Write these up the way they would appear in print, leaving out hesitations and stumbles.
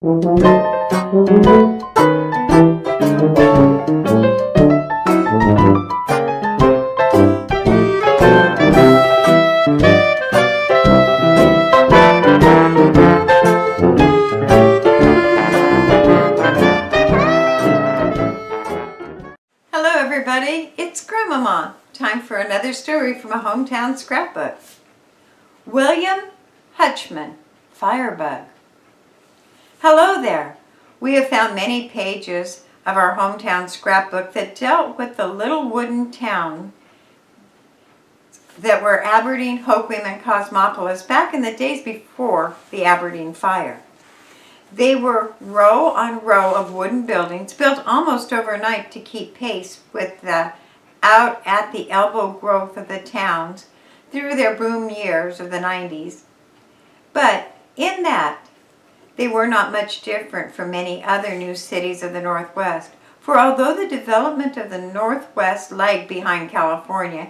Hello everybody, it's Grandmama. Time for another story from a hometown scrapbook. William Hutchman, Firebug. Hello there. We have found many pages of our hometown scrapbook that dealt with the little wooden town that were Aberdeen, Hoquiam, and Cosmopolis back in the days before the Aberdeen fire. They were row on row of wooden buildings built almost overnight to keep pace with the out-at-the-elbow growth of the towns through their boom years of the 90s. But in that, they were not much different from many other new cities of the Northwest. For although the development of the Northwest lagged behind California,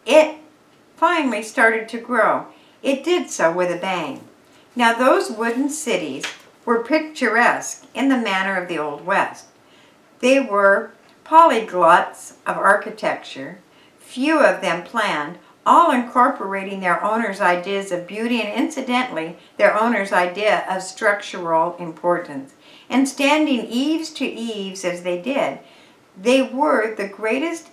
it finally started to grow. It did so with a bang. Now those wooden cities were picturesque in the manner of the Old West. They were polyglots of architecture, few of them planned, all incorporating their owners' ideas of beauty and incidentally their owners' idea of structural importance. And standing eaves to eaves as they did, they were the greatest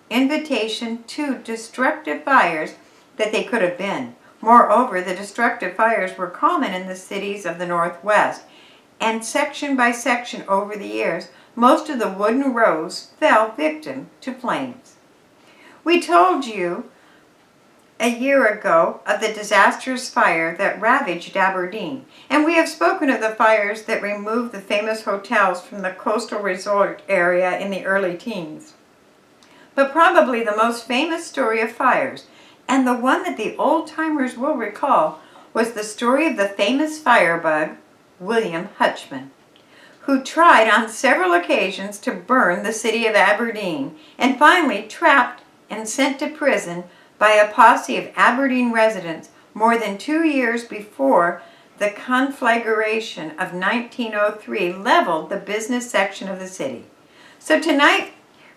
invitation to destructive fires that they could have been. Moreover, the destructive fires were common in the cities of the Northwest, and section by section over the years, most of the wooden rows fell victim to flames. We told you a year ago of the disastrous fire that ravaged Aberdeen, and we have spoken of the fires that removed the famous hotels from the coastal resort area in the early teens. But probably the most famous story of fires, and the one that the old-timers will recall, was the story of the famous firebug, William Hutchman, who tried on several occasions to burn the city of Aberdeen, and finally trapped and sent to prison by a posse of Aberdeen residents more than 2 years before the conflagration of 1903 leveled the business section of the city. So tonight,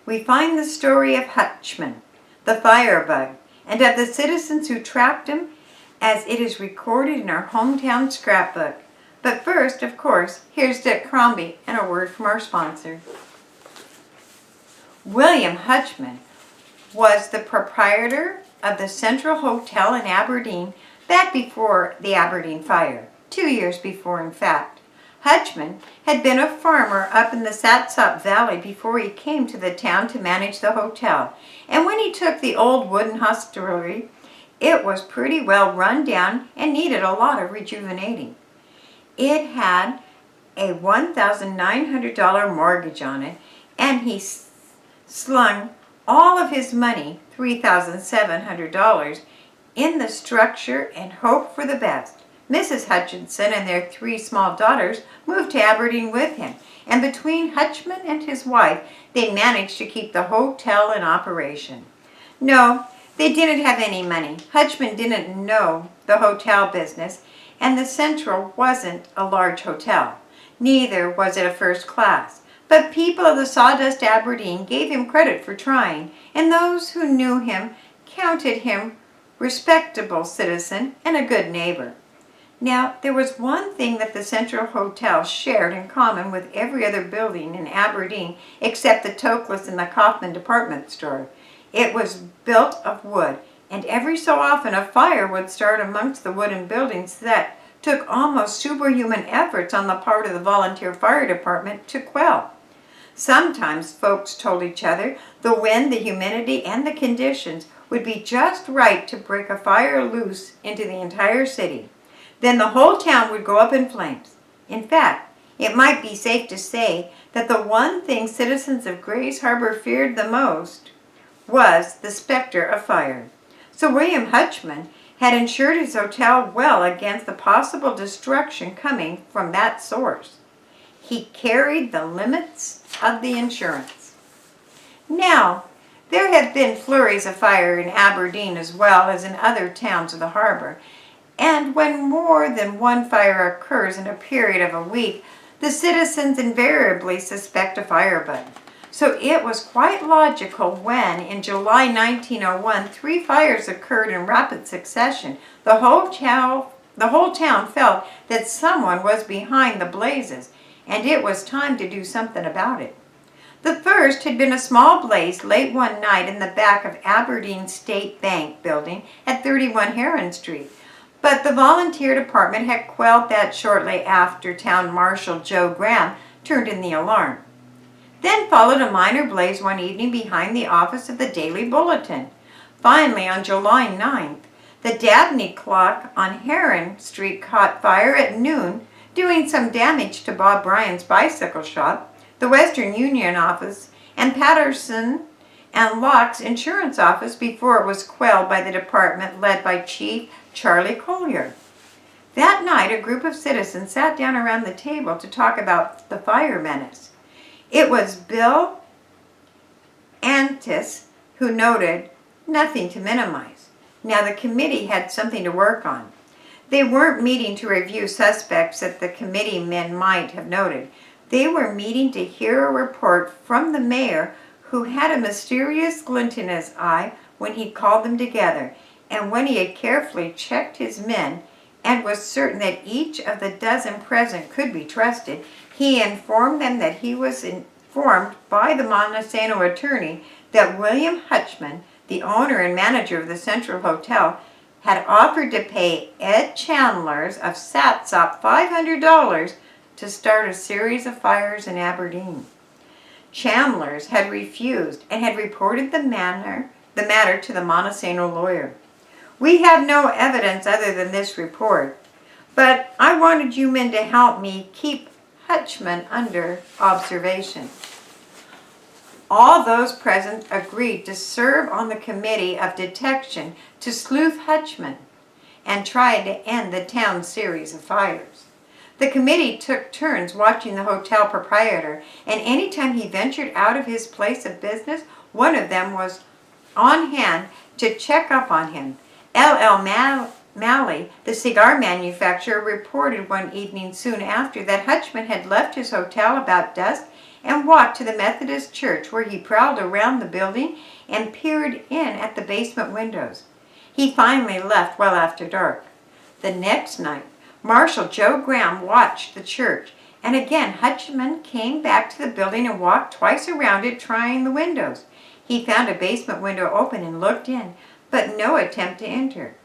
we find the story of Hutchman, the firebug, and of the citizens who trapped him as it is recorded in our hometown scrapbook. But first, of course, here's Dick Crombie and a word from our sponsor. William Hutchman was the proprietor of the Central Hotel in Aberdeen back before the Aberdeen fire, 2 years before in fact. Hutchman had been a farmer up in the Satsop Valley before he came to the town to manage the hotel. And when he took the old wooden hostelry, it was pretty well run down and needed a lot of rejuvenating. It had a $1,900 mortgage on it, and he slung all of his money, $3,700, in the structure and hoped for the best. Mrs. Hutchinson and their 3 small daughters moved to Aberdeen with him, and between Hutchman and his wife, they managed to keep the hotel in operation. No, they didn't have any money. Hutchman didn't know the hotel business, and the Central wasn't a large hotel. Neither was it a first class. But people of the sawdust Aberdeen gave him credit for trying, and those who knew him counted him respectable citizen and a good neighbor. Now, there was one thing that the Central Hotel shared in common with every other building in Aberdeen except the Toklas and the Kaufman department store. It was built of wood, and every so often a fire would start amongst the wooden buildings that took almost superhuman efforts on the part of the volunteer fire department to quell. Sometimes folks told each other the wind, the humidity, and the conditions would be just right to break a fire loose into the entire city. Then the whole town would go up in flames. In fact, it might be safe to say that the one thing citizens of Grays Harbor feared the most was the specter of fire. So William Hutchman had insured his hotel well against the possible destruction coming from that source. He carried the limits of the insurance. Now, there have been flurries of fire in Aberdeen as well as in other towns of the harbor, And when more than one fire occurs in a period of a week, the citizens invariably suspect a firebug. So it was quite logical when, in July 1901, 3 fires occurred in rapid succession. The whole town felt that someone was behind the blazes, and it was time to do something about it. The first had been a small blaze late one night in the back of Aberdeen State Bank building at 31 Heron Street. But the volunteer department had quelled that shortly after Town Marshal Joe Graham turned in the alarm. Then followed a minor blaze one evening behind the office of the Daily Bulletin. Finally, on July 9th, the Dabney clock on Heron Street caught fire at noon, doing some damage to Bob Bryan's bicycle shop, the Western Union office, and Patterson and Locke's insurance office before it was quelled by the department led by Chief Charlie Collier. That night, a group of citizens sat down around the table to talk about the fire menace. It was Bill Antis who noted nothing to minimize. Now the committee had something to work on. They weren't meeting to review suspects that the committee men might have noted. They were meeting to hear a report from the mayor, who had a mysterious glint in his eye when he called them together, and when he had carefully checked his men and was certain that each of the dozen present could be trusted, he informed them that he was informed by the Montesano attorney that William Hutchman, the owner and manager of the Central Hotel, had offered to pay Ed Chandler's of Satsop $500 to start a series of fires in Aberdeen. Chandler's had refused and had reported the matter to the Montesano lawyer. We have no evidence other than this report, but I wanted you men to help me keep Hutchman under observation. All those present agreed to serve on the committee of detection to sleuth Hutchman and try to end the town's series of fires. The committee took turns watching the hotel proprietor, and any time he ventured out of his place of business, one of them was on hand to check up on him. L.L. Malley, the cigar manufacturer, reported one evening soon after that Hutchman had left his hotel about dusk and walked to the Methodist church, where he prowled around the building and peered in at the basement windows. He finally left well after dark. The next night, Marshal Joe Graham watched the church, and again Hutchman came back to the building and walked twice around it, trying the windows. He found a basement window open and looked in, but no attempt to enter.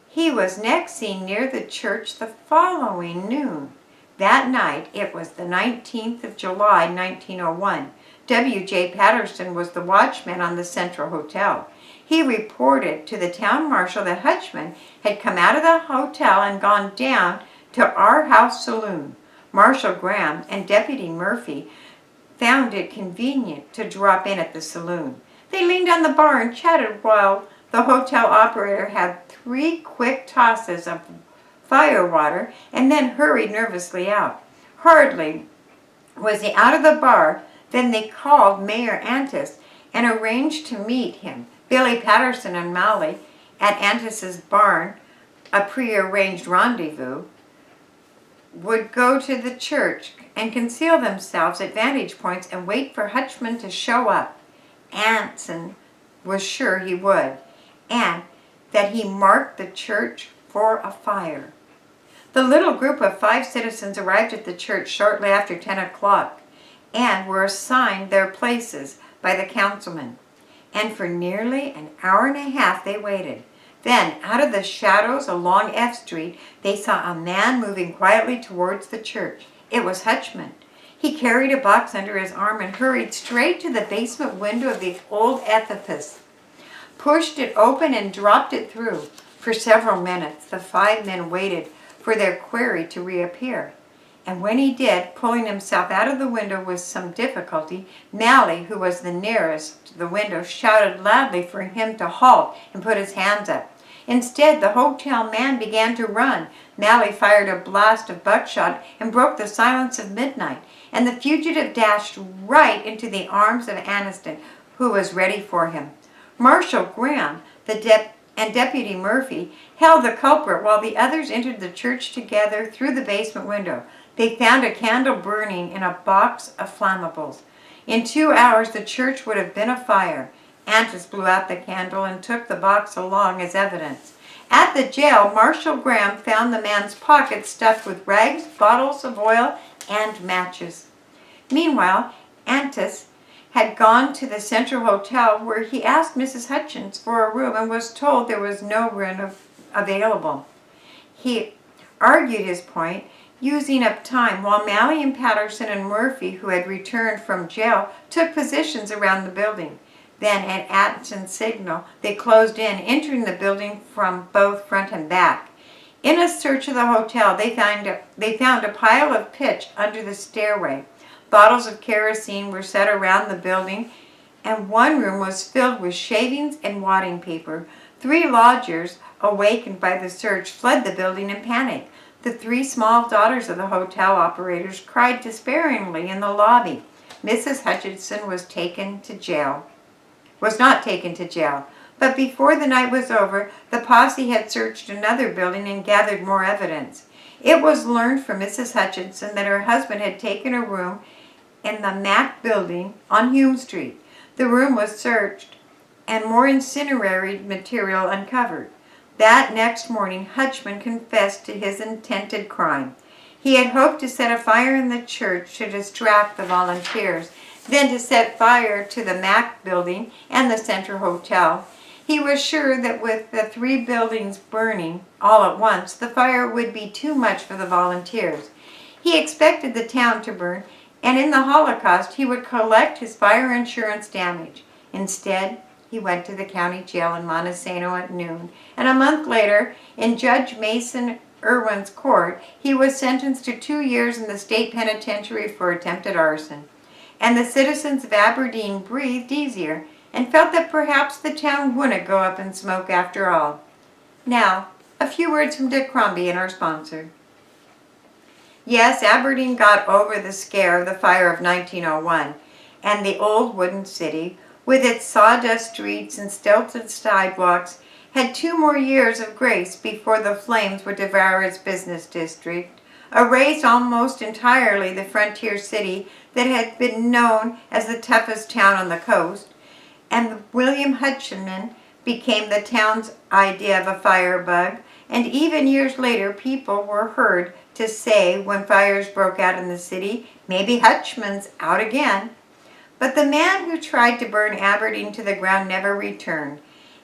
He was next seen near the church the following noon. That night, it was the 19th of July, 1901. W.J. Patterson was the watchman on the Central Hotel. He reported to the town marshal that Hutchman had come out of the hotel and gone down to our house saloon. Marshal Graham and Deputy Murphy found it convenient to drop in at the saloon. They leaned on the bar and chatted while the hotel operator had 3 quick tosses of fire water and then hurried nervously out. Hardly was he out of the bar than they called Mayor Antis and arranged to meet him. Billy Patterson and Malley at Antis's barn, a prearranged rendezvous, would go to the church and conceal themselves at vantage points and wait for Hutchman to show up. Anson was sure he would, and that he marked the church for a fire. The little group of 5 citizens arrived at the church shortly after 10 o'clock and were assigned their places by the councilman. And for nearly an hour and a half they waited. Then, out of the shadows along F Street, they saw a man moving quietly towards the church. It was Hutchman. He carried a box under his arm and hurried straight to the basement window of the old edifice, pushed it open and dropped it through. For several minutes, the 5 men waited for their quarry to reappear. And when he did, pulling himself out of the window with some difficulty, Malley, who was the nearest to the window, shouted loudly for him to halt and put his hands up. Instead, the hotel man began to run. Malley fired a blast of buckshot and broke the silence of midnight, and the fugitive dashed right into the arms of Aniston, who was ready for him. Marshal Graham, the and Deputy Murphy held the culprit while the others entered the church together through the basement window. They found a candle burning in a box of flammables. In 2 hours, the church would have been afire. Antis blew out the candle and took the box along as evidence. At the jail, Marshal Graham found the man's pockets stuffed with rags, bottles of oil, and matches. Meanwhile, Antis had gone to the Central Hotel where he asked Mrs. Hutchins for a room and was told there was no room available. He argued his point, using up time, while Malley and Patterson and Murphy, who had returned from jail, took positions around the building. Then, at Atson's signal, they closed in, entering the building from both front and back. In a search of the hotel, they found a pile of pitch under the stairway. Bottles of kerosene were set around the building, and one room was filled with shavings and wadding paper. 3 lodgers, awakened by the search, fled the building in panic. The 3 small daughters of the hotel operators cried despairingly in the lobby. Mrs. Hutchinson was not taken to jail, but before the night was over, the posse had searched another building and gathered more evidence. It was learned from Mrs. Hutchinson that her husband had taken a room in the Mack building on Hume Street. The room was searched and more incendiary material uncovered. That next morning, Hutchman confessed to his intended crime. He had hoped to set a fire in the church to distract the volunteers, then to set fire to the Mack building and the Central Hotel. He was sure that with the 3 buildings burning all at once, the fire would be too much for the volunteers. He expected the town to burn, and in the Holocaust he would collect his fire insurance damage. Instead, he went to the county jail in Montesano at noon, and a month later, in Judge Mason Irwin's court, he was sentenced to 2 years in the state penitentiary for attempted arson. And the citizens of Aberdeen breathed easier and felt that perhaps the town wouldn't go up in smoke after all. Now, a few words from Dick Crombie and our sponsor. Yes, Aberdeen got over the scare of the fire of 1901, and the old wooden city, with its sawdust streets and stilted sidewalks, had 2 more years of grace before the flames would devour its business district, erase almost entirely the frontier city that had been known as the toughest town on the coast, and William Hutchman became the town's idea of a firebug, and even years later people were heard to say when fires broke out in the city, maybe Hutchman's out again. But the man who tried to burn Aberdeen to the ground never returned,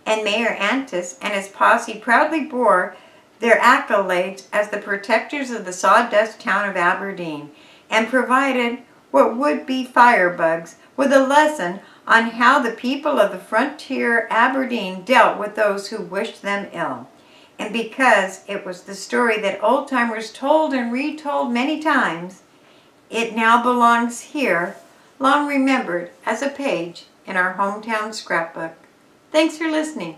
and Mayor Antis and his posse proudly bore their accolades as the protectors of the sawdust town of Aberdeen, and provided what would be firebugs with a lesson on how the people of the frontier Aberdeen dealt with those who wished them ill. And because it was the story that old-timers told and retold many times, it now belongs here, long remembered as a page in our hometown scrapbook. Thanks for listening.